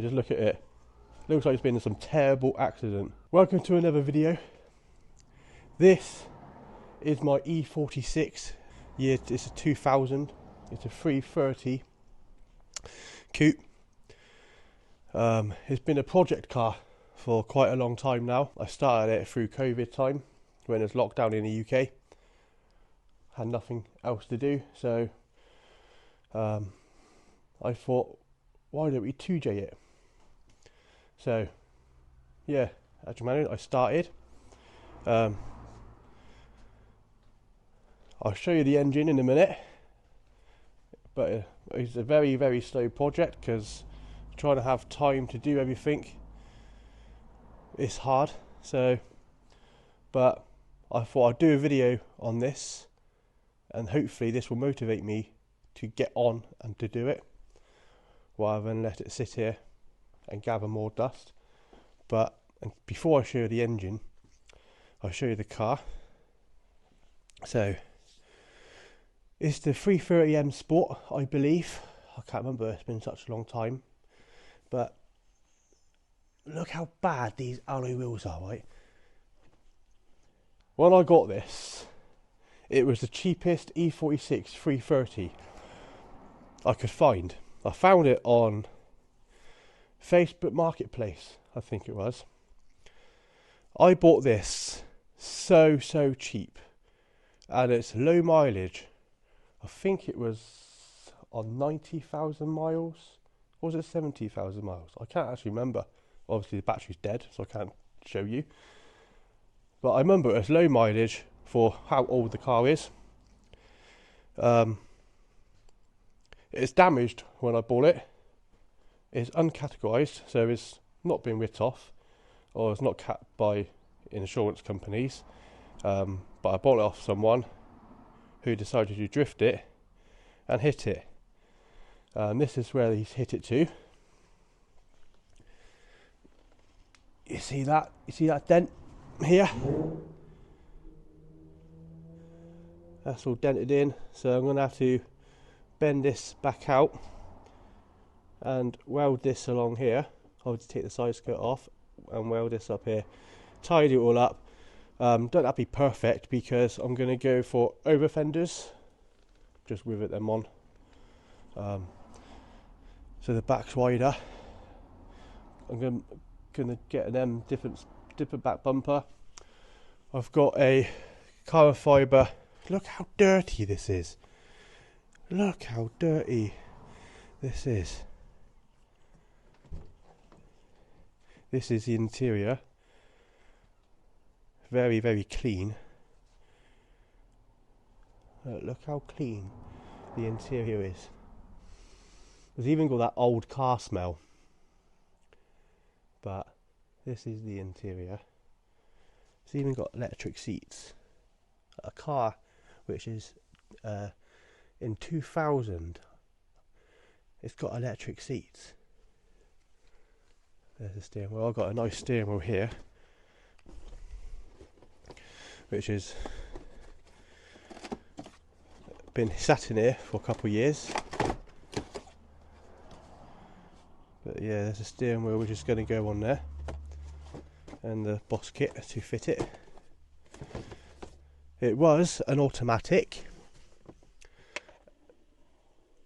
Just look at it. Looks like it's been in some terrible accident. Welcome to another video. This is my E46 year. It's a 2000. It's a 330 coupe. It's been a project car for quite a long time now. I started it through COVID time when it was lockdown in the UK. Had nothing else to do, so I thought, why don't we 2J it? So yeah, as you imagine, I started. I'll show you the engine in a minute, but it's a very, very slow project because trying to have time to do everything is hard. So, but I thought I'd do a video on this, and hopefully this will motivate me to get on and to do it, rather than let it sit here and gather more dust. But before I show you the engine, I'll show you the car. So it's the 330M Sport, I believe. I can't remember, it's been such a long time. But look how bad these alloy wheels are, right? When I got this, it was the cheapest E46 330 I could find. I found it on Facebook Marketplace, I think it was. I bought this so cheap, and it's low mileage. I think it was on 90,000 miles, or was it 70,000 miles? I can't actually remember. Obviously the battery's dead, so I can't show you. But I remember it's low mileage for how old the car is. It's damaged when I bought it. It's uncategorised, so it's not been written off, or it's not capped by insurance companies. But I bought it off someone who decided to drift it and hit it. This is where he's hit it to. You see that? You see that dent here? That's all dented in, so I'm going to have to bend this back out and weld this along here. I'll just take the side skirt off and weld this up here, tidy it all up. Don't have to be perfect because I'm going to go for over fenders, just rivet them on, so the back's wider. I'm going to get an different back bumper. I've got a carbon fibre. Look how dirty this is. Look how dirty this is. This is the interior. Very, very clean. Look how clean the interior is. There's even got that old car smell. But this is the interior. It's even got electric seats. A car which is in 2000. It's got electric seats. There's the steering wheel. I've got a nice steering wheel here, which has been sat in here for a couple of years. But yeah, there's a steering wheel which is going to go on there, and the boss kit to fit it. It was an automatic.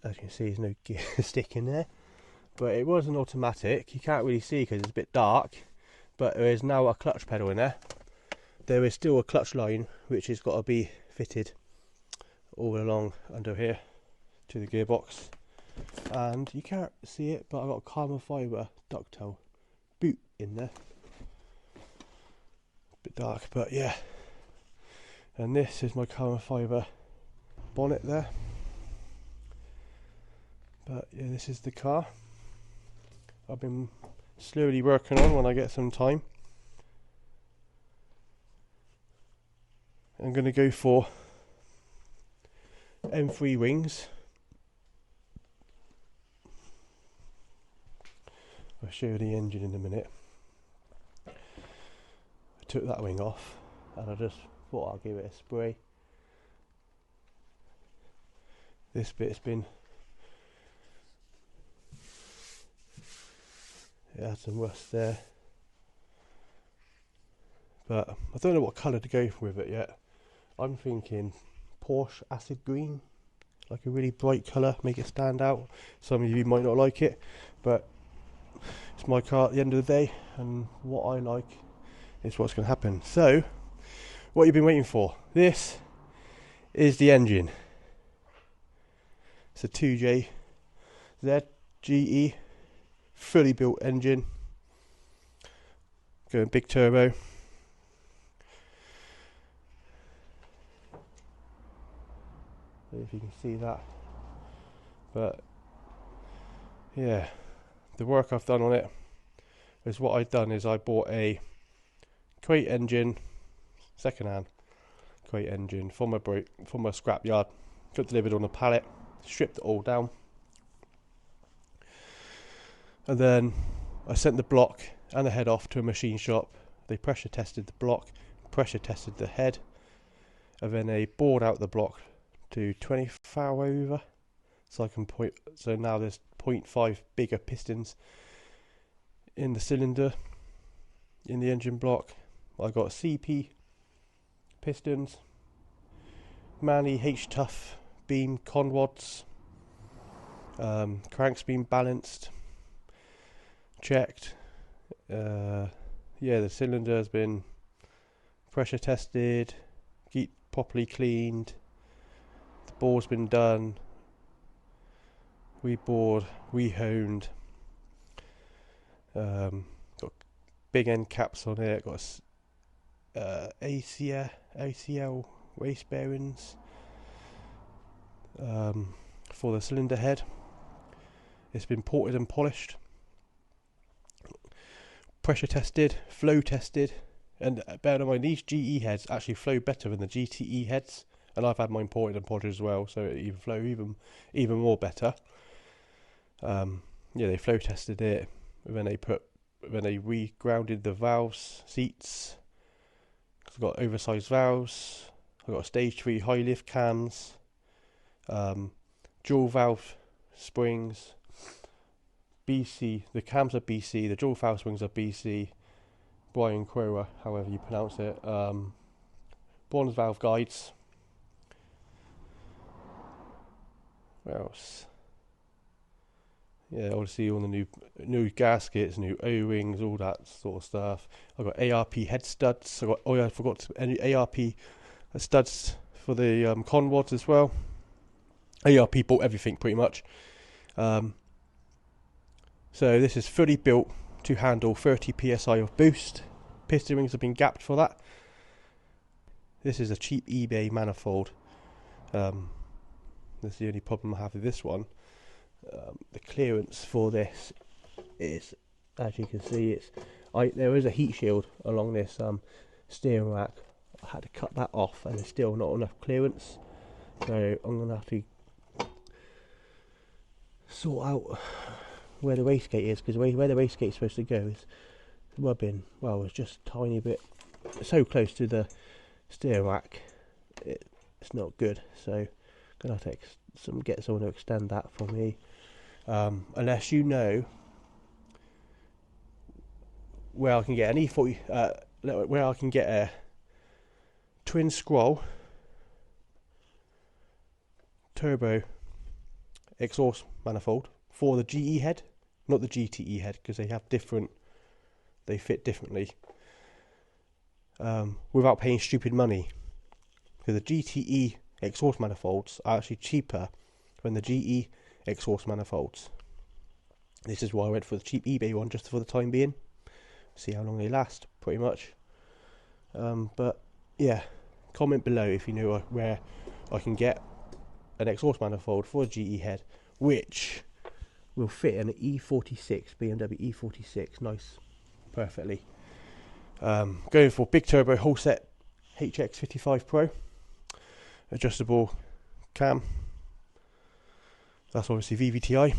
As you can see, there's no gear stick in there. But it was an automatic. You can't really see because it's a bit dark, but there is now a clutch pedal in there. There is still a clutch line which has got to be fitted all along under here to the gearbox, and you can't see it, but I've got a carbon fibre ducktail boot in there. A bit dark, but yeah. And this is my carbon fibre bonnet there. But yeah, this is the car I've been slowly working on when I get some time. I'm going to go for M3 wings. I'll show you the engine in a minute. I took that wing off and I just thought I'll give it a spray. This bit's been it had some rust there. But I don't know what colour to go with it yet. I'm thinking Porsche acid green, like a really bright colour, make it stand out. Some of you might not like it, but it's my car at the end of the day, and what I like is what's going to happen. So, what you've been waiting for. This is the engine. It's a 2J ZGE, fully built engine, going big turbo. If you can see that, but yeah, the work I've done on it is what I've done is I bought a crate engine, second-hand crate engine from a scrap yard, got delivered on a pallet, stripped it all down, and then I sent the block and the head off to a machine shop. They pressure tested the block, pressure tested the head, and then they bored out the block to 20 thou over, so I can so now there's 0.5 bigger pistons in the cylinder in the engine block. I got CP pistons, Manny H-Tough beam conwads, cranks being balanced, checked. Yeah, the cylinder has been pressure tested, properly cleaned. The bore's been done. We bored, we honed. Got big end caps on it. Got ACL waste bearings for the cylinder head. It's been ported and polished, pressure tested, flow tested, and bear in mind these GE heads actually flow better than the GTE heads, and I've had mine ported and polished as well, so it even flow even more better. Yeah, they flow tested it, when they re-grounded the valves, seats. I've got oversized valves. I've got stage 3 high lift cams, dual valve springs, BC. The cams are BC. The dual valve springs are BC. Brian Crower, however you pronounce it. Bronze valve guides. What else? Yeah, obviously all the new gaskets, new O-rings, all that sort of stuff. I've got ARP head studs. I forgot any ARP studs for the conwads as well. ARP bought everything pretty much. So this is fully built to handle 30 psi of boost. Piston rings have been gapped for that. This is a cheap eBay manifold. That's the only problem I have with this one. The clearance for this is, as you can see, there is a heat shield along this steering rack. I had to cut that off, and there's still not enough clearance, so I'm going to have to sort out where the wastegate is, because where the wastegate is supposed to go is rubbing, well, it's just a tiny bit so close to the steering rack, it's not good, so I'm going to have to get someone to extend that for me. Unless you know where I can get an E40, where I can get a twin scroll turbo exhaust manifold for the GE head, not the GTE head, because they fit differently, without paying stupid money, because the GTE exhaust manifolds are actually cheaper than the GE exhaust manifolds. This is why I went for the cheap eBay one, just for the time being, see how long they last, pretty much. But yeah, comment below if you know where I can get an exhaust manifold for a GE head which will fit an E46, Bmw E46, nice, perfectly. Going for big turbo whole set HX55 Pro, adjustable cam. That's obviously VVTi.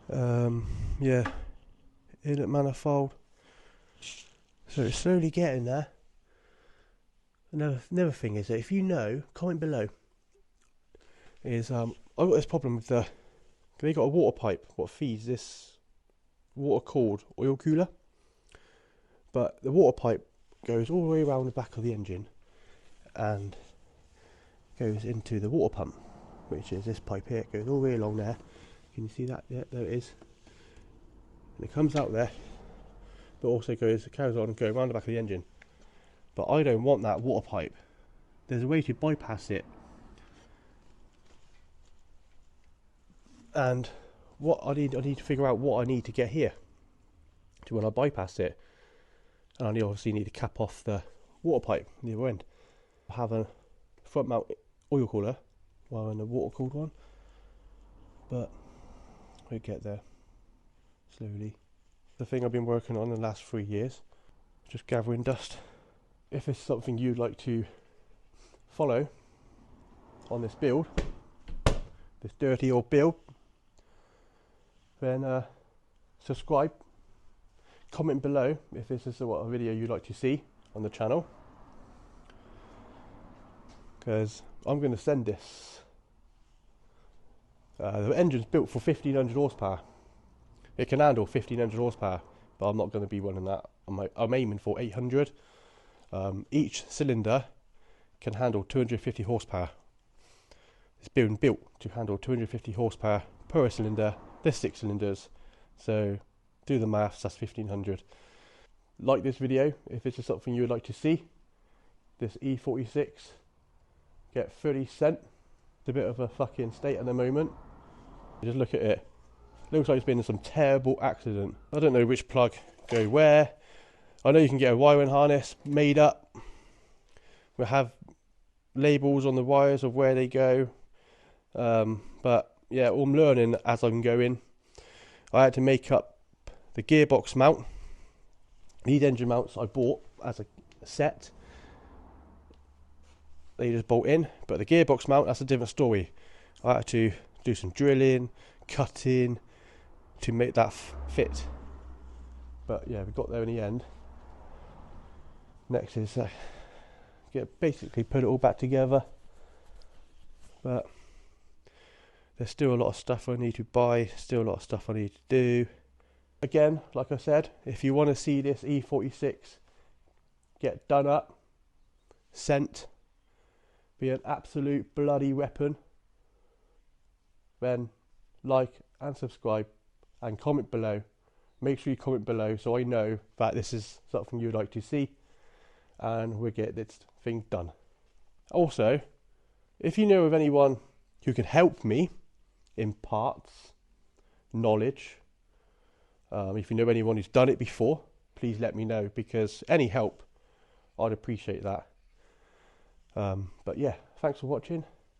Yeah, inlet manifold. So it's slowly getting there. Another thing is that if you know, comment below. Is I've got this problem with they got a water pipe what feeds this water cooled oil cooler, but the water pipe goes all the way around the back of the engine and goes into the water pump, which is this pipe here. It goes all the way along there. Can you see that? Yeah, there it is. And it comes out there, but also carries on going around the back of the engine. But I don't want that water pipe. There's a way to bypass it. And what I need to figure out what I need to get here to when I bypass it. And I obviously need to cap off the water pipe on the other end. I have a front mount oil cooler while in the water cooled one, but we'll get there slowly. The thing I've been working on the last 3 years, just gathering dust. If it's something you'd like to follow on this build, this dirty old build, then subscribe, comment below if this is what a video you'd like to see on the channel, because I'm going to send this. The engine's built for 1500 horsepower. It can handle 1500 horsepower, but I'm not going to be running that. I'm aiming for 800. Each cylinder can handle 250 horsepower. It's been built to handle 250 horsepower per cylinder. There's 6 cylinders, so do the maths, that's 1500. Like this video if this is something you would like to see. This E46, get 30 cent. It's a bit of a fucking state at the moment. Just look at it. Looks like it's been in some terrible accident. I don't know which plug go where. I know you can get a wiring harness made up. We have labels on the wires of where they go. But yeah, I'm learning as I'm going. I had to make up the gearbox mount. These engine mounts I bought as a set. They just bolt in, but the gearbox mount, that's a different story. I had to do some drilling, cutting to make that fit. But yeah, we got there in the end. Next is basically put it all back together. But there's still a lot of stuff I need to buy, still a lot of stuff I need to do. Again, like I said, if you want to see this E46 get done up, sent, be an absolute bloody weapon, then like and subscribe and comment below. Make sure you comment below so I know that this is something you'd like to see and we'll get this thing done. Also, if you know of anyone who can help me in parts, knowledge, if you know anyone who's done it before, please let me know, because any help, I'd appreciate that. But yeah, thanks for watching.